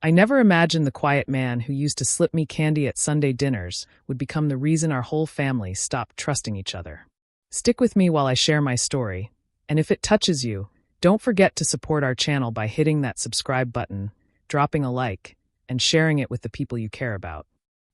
I never imagined the quiet man who used to slip me candy at Sunday dinners would become the reason our whole family stopped trusting each other. Stick with me while I share my story, and if it touches you, don't forget to support our channel by hitting that subscribe button, dropping a like, and sharing it with the people you care about.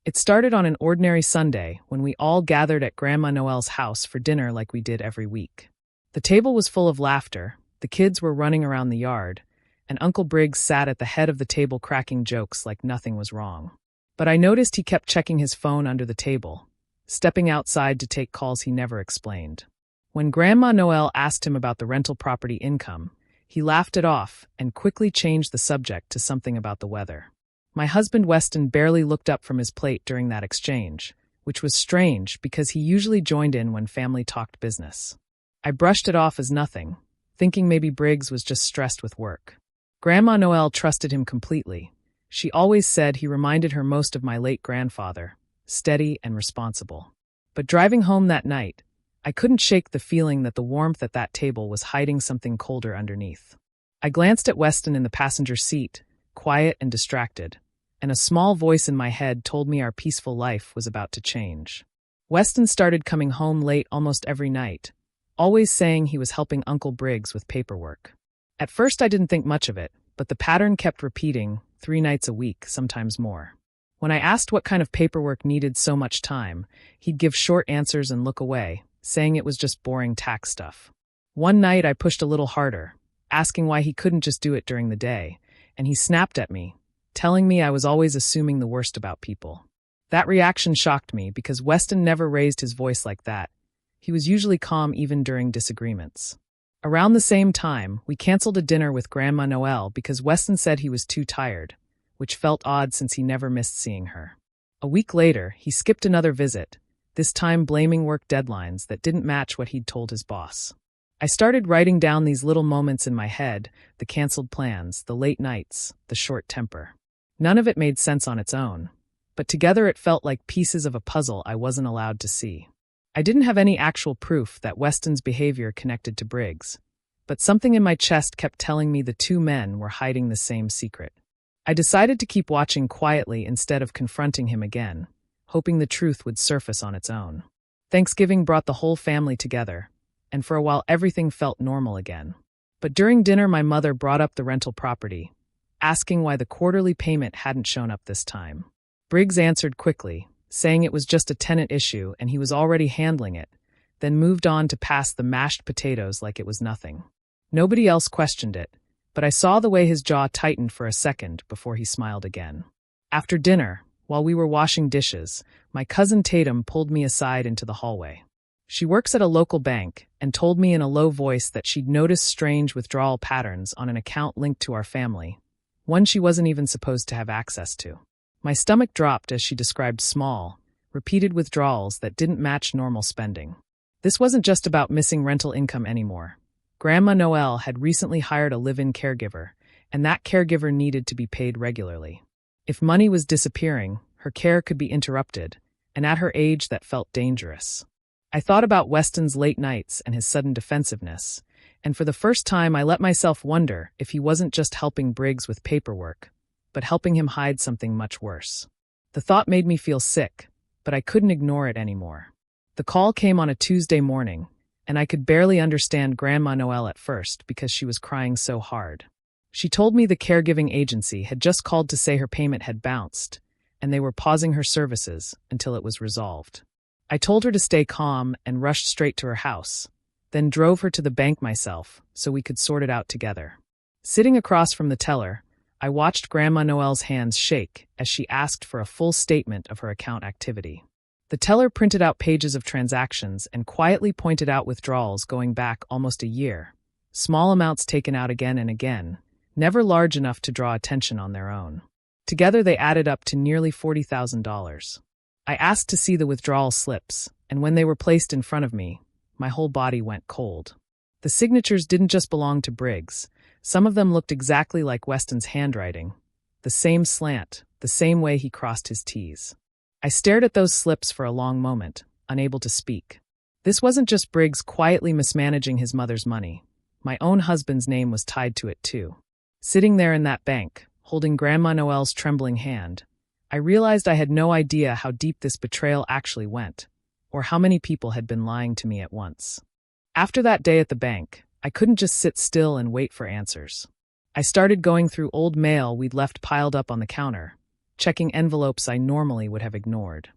It started on an ordinary Sunday when we all gathered at Grandma Noel's house for dinner like we did every week. The table was full of laughter, the kids were running around the yard, and Uncle Briggs sat at the head of the table cracking jokes like nothing was wrong. But I noticed he kept checking his phone under the table, stepping outside to take calls he never explained. When Grandma Noel asked him about the rental property income, he laughed it off and quickly changed the subject to something about the weather. My husband Weston barely looked up from his plate during that exchange, which was strange because he usually joined in when family talked business. I brushed it off as nothing, thinking maybe Briggs was just stressed with work. Grandma Noel trusted him completely. She always said he reminded her most of my late grandfather, steady and responsible. But driving home that night, I couldn't shake the feeling that the warmth at that table was hiding something colder underneath. I glanced at Weston in the passenger seat, quiet and distracted, and a small voice in my head told me our peaceful life was about to change. Weston started coming home late almost every night, always saying he was helping Uncle Briggs with paperwork. At first I didn't think much of it, but the pattern kept repeating, 3 nights a week, sometimes more. When I asked what kind of paperwork needed so much time, he'd give short answers and look away, saying it was just boring tax stuff. One night I pushed a little harder, asking why he couldn't just do it during the day, and he snapped at me, telling me I was always assuming the worst about people. That reaction shocked me because Weston never raised his voice like that. He was usually calm even during disagreements. Around the same time, we canceled a dinner with Grandma Noel because Weston said he was too tired, which felt odd since he never missed seeing her. A week later, he skipped another visit, this time blaming work deadlines that didn't match what he'd told his boss. I started writing down these little moments in my head, the canceled plans, the late nights, the short temper. None of it made sense on its own, but together it felt like pieces of a puzzle I wasn't allowed to see. I didn't have any actual proof that Weston's behavior connected to Briggs, but something in my chest kept telling me the two men were hiding the same secret. I decided to keep watching quietly instead of confronting him again, hoping the truth would surface on its own. Thanksgiving brought the whole family together, and for a while everything felt normal again. But during dinner my mother brought up the rental property, asking why the quarterly payment hadn't shown up this time. Briggs answered quickly, saying it was just a tenant issue and he was already handling it, then moved on to pass the mashed potatoes like it was nothing. Nobody else questioned it, but I saw the way his jaw tightened for a second before he smiled again. After dinner, while we were washing dishes, my cousin Tatum pulled me aside into the hallway. She works at a local bank and told me in a low voice that she'd noticed strange withdrawal patterns on an account linked to our family, one she wasn't even supposed to have access to. My stomach dropped as she described small, repeated withdrawals that didn't match normal spending. This wasn't just about missing rental income anymore. Grandma Noel had recently hired a live-in caregiver, and that caregiver needed to be paid regularly. If money was disappearing, her care could be interrupted, and at her age that felt dangerous. I thought about Weston's late nights and his sudden defensiveness, and for the first time I let myself wonder if he wasn't just helping Briggs with paperwork, but helping him hide something much worse. The thought made me feel sick, but I couldn't ignore it anymore. The call came on a Tuesday morning, and I could barely understand Grandma Noel at first because she was crying so hard. She told me the caregiving agency had just called to say her payment had bounced, and they were pausing her services until it was resolved. I told her to stay calm and rushed straight to her house, then drove her to the bank myself so we could sort it out together. Sitting across from the teller, I watched Grandma Noel's hands shake as she asked for a full statement of her account activity. The teller printed out pages of transactions and quietly pointed out withdrawals going back almost a year, small amounts taken out again and again, never large enough to draw attention on their own. Together they added up to nearly $40,000. I asked to see the withdrawal slips, and when they were placed in front of me, my whole body went cold. The signatures didn't just belong to Briggs. Some of them looked exactly like Weston's handwriting, the same slant, the same way he crossed his T's. I stared at those slips for a long moment, unable to speak. This wasn't just Briggs quietly mismanaging his mother's money. My own husband's name was tied to it too. Sitting there in that bank, holding Grandma Noel's trembling hand, I realized I had no idea how deep this betrayal actually went, or how many people had been lying to me at once. After that day at the bank, I couldn't just sit still and wait for answers. I started going through old mail we'd left piled up on the counter, checking envelopes I normally would have ignored.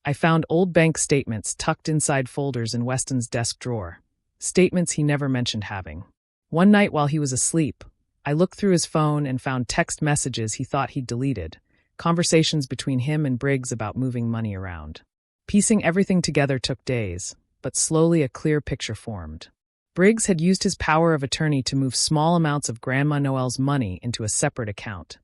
I found old bank statements tucked inside folders in Weston's desk drawer, statements he never mentioned having. One night while he was asleep, I looked through his phone and found text messages he thought he'd deleted, conversations between him and Briggs about moving money around. Piecing everything together took days, but slowly a clear picture formed. Briggs had used his power of attorney to move small amounts of Grandma Noel's money into a separate account.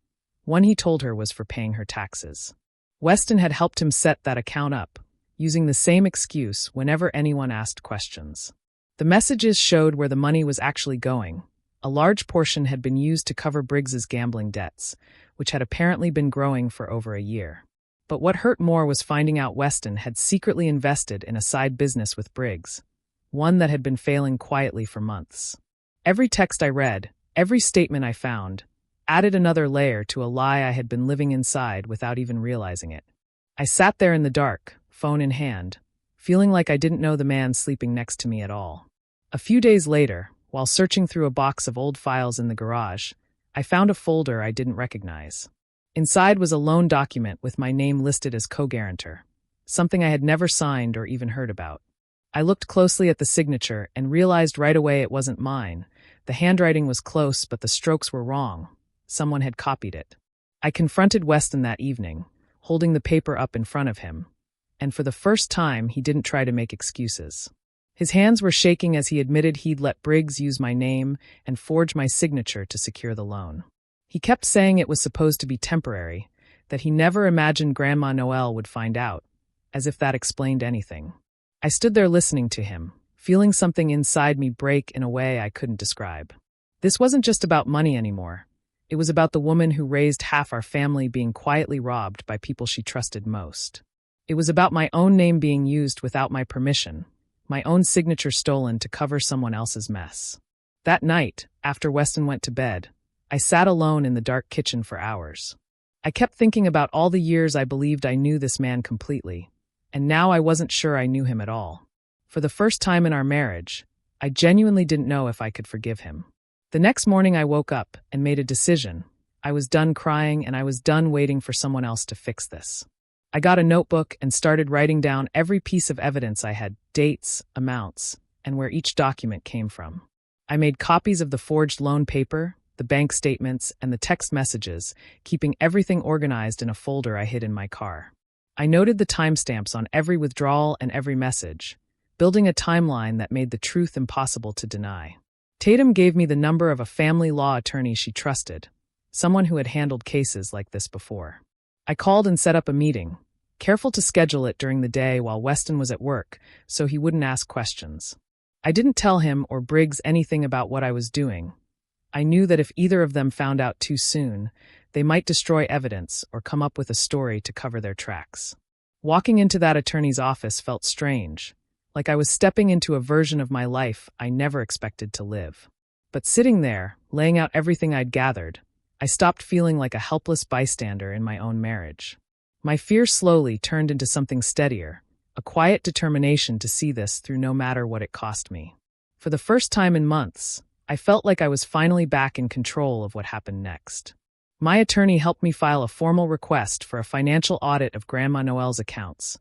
One he told her was for paying her taxes. Weston had helped him set that account up, using the same excuse whenever anyone asked questions. The messages showed where the money was actually going. A large portion had been used to cover Briggs's gambling debts, which had apparently been growing for over a year. But what hurt more was finding out Weston had secretly invested in a side business with Briggs, one that had been failing quietly for months. Every text I read, every statement I found, added another layer to a lie I had been living inside without even realizing it. I sat there in the dark, phone in hand, feeling like I didn't know the man sleeping next to me at all. A few days later, while searching through a box of old files in the garage, I found a folder I didn't recognize. Inside was a loan document with my name listed as co-guarantor, something I had never signed or even heard about. I looked closely at the signature and realized right away it wasn't mine. The handwriting was close, but the strokes were wrong. Someone had copied it. I confronted Weston that evening, holding the paper up in front of him, and for the first time he didn't try to make excuses. His hands were shaking as he admitted he'd let Briggs use my name and forge my signature to secure the loan. He kept saying it was supposed to be temporary, that he never imagined Grandma Noel would find out, as if that explained anything. I stood there listening to him, feeling something inside me break in a way I couldn't describe. This wasn't just about money anymore. It was about the woman who raised half our family being quietly robbed by people she trusted most. It was about my own name being used without my permission, my own signature stolen to cover someone else's mess. That night, after Weston went to bed, I sat alone in the dark kitchen for hours. I kept thinking about all the years I believed I knew this man completely, and now I wasn't sure I knew him at all. For the first time in our marriage, I genuinely didn't know if I could forgive him. The next morning I woke up and made a decision. I was done crying and I was done waiting for someone else to fix this. I got a notebook and started writing down every piece of evidence I had, dates, amounts, and where each document came from. I made copies of the forged loan paper, the bank statements, and the text messages, keeping everything organized in a folder I hid in my car. I noted the timestamps on every withdrawal and every message, building a timeline that made the truth impossible to deny. Tatum gave me the number of a family law attorney she trusted, someone who had handled cases like this before. I called and set up a meeting, careful to schedule it during the day while Weston was at work so he wouldn't ask questions. I didn't tell him or Briggs anything about what I was doing. I knew that if either of them found out too soon, they might destroy evidence or come up with a story to cover their tracks. Walking into that attorney's office felt strange, like I was stepping into a version of my life I never expected to live. But sitting there, laying out everything I'd gathered, I stopped feeling like a helpless bystander in my own marriage. My fear slowly turned into something steadier, a quiet determination to see this through no matter what it cost me. For the first time in months, I felt like I was finally back in control of what happened next. My attorney helped me file a formal request for a financial audit of Grandma Noel's accounts,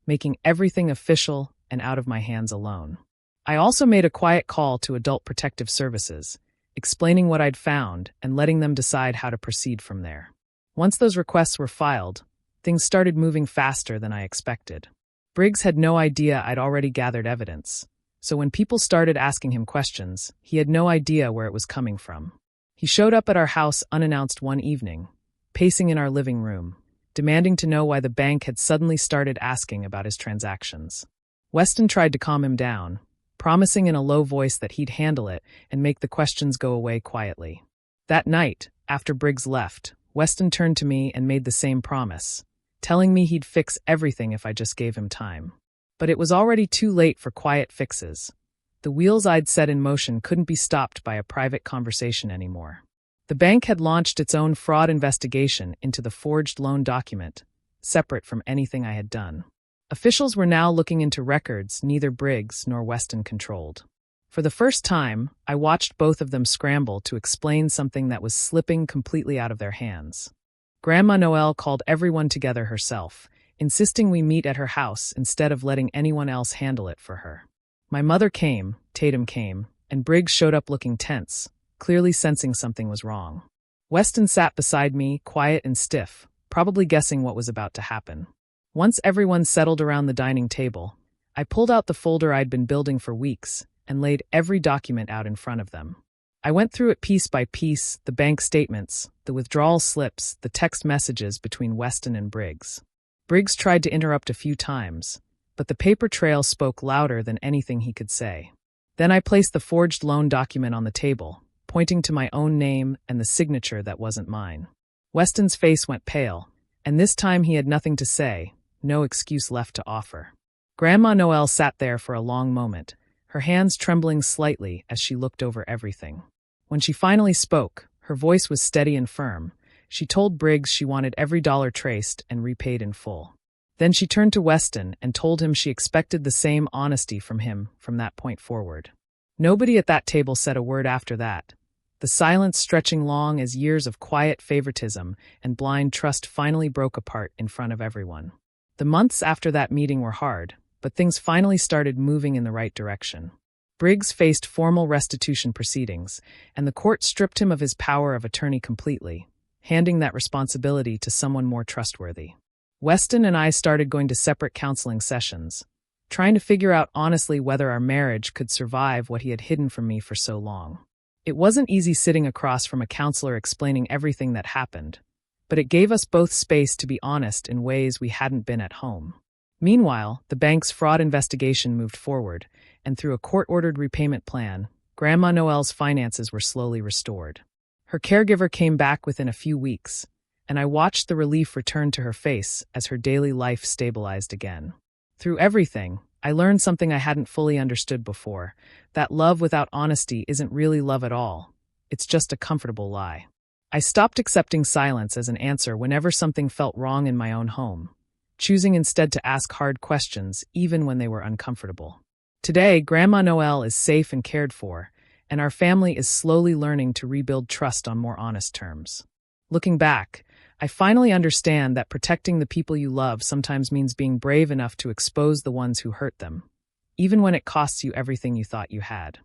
making everything official and out of my hands alone. I also made a quiet call to Adult Protective Services, explaining what I'd found and letting them decide how to proceed from there. Once those requests were filed, things started moving faster than I expected. Briggs had no idea I'd already gathered evidence, so when people started asking him questions, he had no idea where it was coming from. He showed up at our house unannounced one evening, pacing in our living room, demanding to know why the bank had suddenly started asking about his transactions. Weston tried to calm him down, promising in a low voice that he'd handle it and make the questions go away quietly. That night, after Briggs left, Weston turned to me and made the same promise, telling me he'd fix everything if I just gave him time. But it was already too late for quiet fixes. The wheels I'd set in motion couldn't be stopped by a private conversation anymore. The bank had launched its own fraud investigation into the forged loan document, separate from anything I had done. Officials were now looking into records neither Briggs nor Weston controlled. For the first time, I watched both of them scramble to explain something that was slipping completely out of their hands. Grandma Noel called everyone together herself, insisting we meet at her house instead of letting anyone else handle it for her. My mother came, Tatum came, and Briggs showed up looking tense, clearly sensing something was wrong. Weston sat beside me, quiet and stiff, probably guessing what was about to happen. Once everyone settled around the dining table, I pulled out the folder I'd been building for weeks and laid every document out in front of them. I went through it piece by piece, the bank statements, the withdrawal slips, the text messages between Weston and Briggs. Briggs tried to interrupt a few times, but the paper trail spoke louder than anything he could say. Then I placed the forged loan document on the table, pointing to my own name and the signature that wasn't mine. Weston's face went pale, and this time he had nothing to say, no excuse left to offer. Grandma Noel sat there for a long moment, her hands trembling slightly as she looked over everything. When she finally spoke, her voice was steady and firm. She told Briggs she wanted every dollar traced and repaid in full. Then she turned to Weston and told him she expected the same honesty from him from that point forward. Nobody at that table said a word after that, the silence stretching long as years of quiet favoritism and blind trust finally broke apart in front of everyone. The months after that meeting were hard, but things finally started moving in the right direction. Briggs faced formal restitution proceedings, and the court stripped him of his power of attorney completely, handing that responsibility to someone more trustworthy. Weston and I started going to separate counseling sessions, trying to figure out honestly whether our marriage could survive what he had hidden from me for so long. It wasn't easy sitting across from a counselor explaining everything that happened, but it gave us both space to be honest in ways we hadn't been at home. Meanwhile, the bank's fraud investigation moved forward, and through a court-ordered repayment plan, Grandma Noel's finances were slowly restored. Her caregiver came back within a few weeks, and I watched the relief return to her face as her daily life stabilized again. Through everything, I learned something I hadn't fully understood before, that love without honesty isn't really love at all. It's just a comfortable lie. I stopped accepting silence as an answer whenever something felt wrong in my own home, choosing instead to ask hard questions even when they were uncomfortable. Today, Grandma Noel is safe and cared for, and our family is slowly learning to rebuild trust on more honest terms. Looking back, I finally understand that protecting the people you love sometimes means being brave enough to expose the ones who hurt them, even when it costs you everything you thought you had.